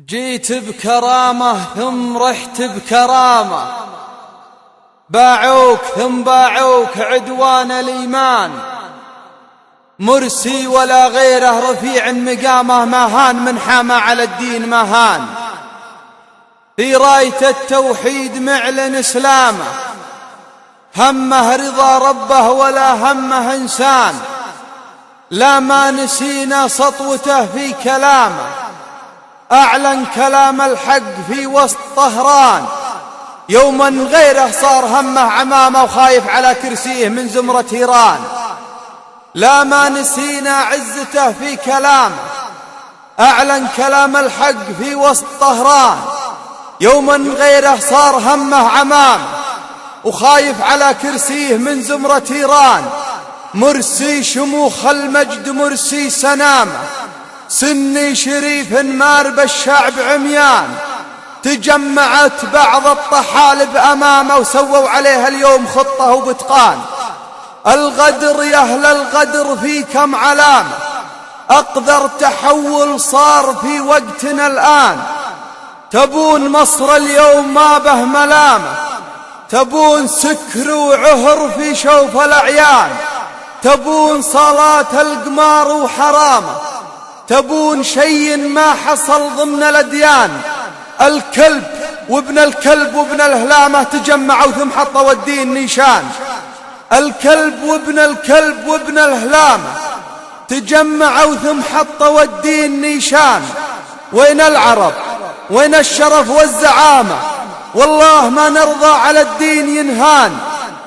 جيت بكرامة ثم رحت بكرامة، باعوك ثم باعوك عدوان الإيمان. مرسي ولا غيره رفيع مقامه، ما هان من حامى على الدين ما هان. في راية التوحيد معلن إسلامه، همه رضا ربه ولا همه إنسان. لا ما نسينا سطوته في كلامه، أعلن كلام الحق في وسط طهران. يوما غيره صار همه عمامه وخايف على كرسيه من زمرة إيران. لا ما نسينا عزته في كلامه، أعلن كلام الحق في وسط طهران. يوما غيره صار همه عمامه وخايف على كرسيه من زمرة إيران. مرسي شموخ المجد، مرسي سنامه، سني شريف مارب الشعب عميان. تجمعت بعض الطحالب أمامه وسووا عليها اليوم خطة وبتقان. الغدر يا أهل الغدر فيكم علامة، أقدر تحول صار في وقتنا الآن. تبون مصر اليوم ما به ملامة، تبون سكر وعهر في شوف الأعيان. تبون صلاة القمار وحرامة، تبون شيء ما حصل ضمن الأديان. الكلب وابن الكلب وابن الهلامة تجمعوا ثم حطوا الدين نيشان. الكلب وابن الكلب وابن الهلامة تجمعوا ثم حطوا الدين نيشان. وين العرب؟ وين الشرف والزعامة؟ والله ما نرضى على الدين ينهان.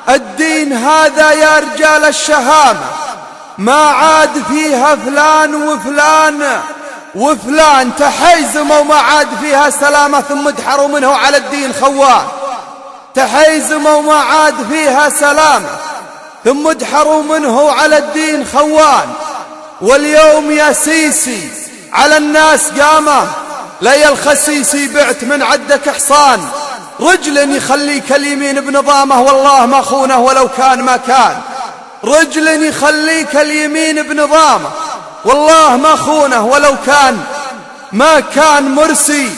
الدين هذا يا رجال الشهامة ما عاد فيها فلان وفلان وفلان. تحيزموا ما عاد فيها سلامة ثم ادحروا منه على الدين خوان. تحيزموا ما عاد فيها سلامة ثم ادحروا منه على الدين خوان. واليوم يا سيسي على الناس قامه، لي الخسيسي بعت من عدك حصان. رجل يخليك اليمين بنظامه والله ما خونه ولو كان ما كان. رجل يخليك اليمين بنظامه والله ما خونه ولو كان ما كان. مرسي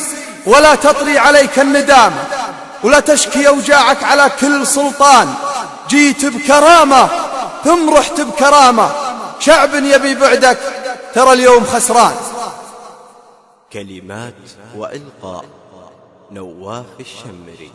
ولا تطري عليك الندامة ولا تشكي أوجاعك على كل سلطان. جيت بكرامة ثم رحت بكرامة، شعب يبي بعدك ترى اليوم خسران. كلمات وإلقاء نواف الشمري.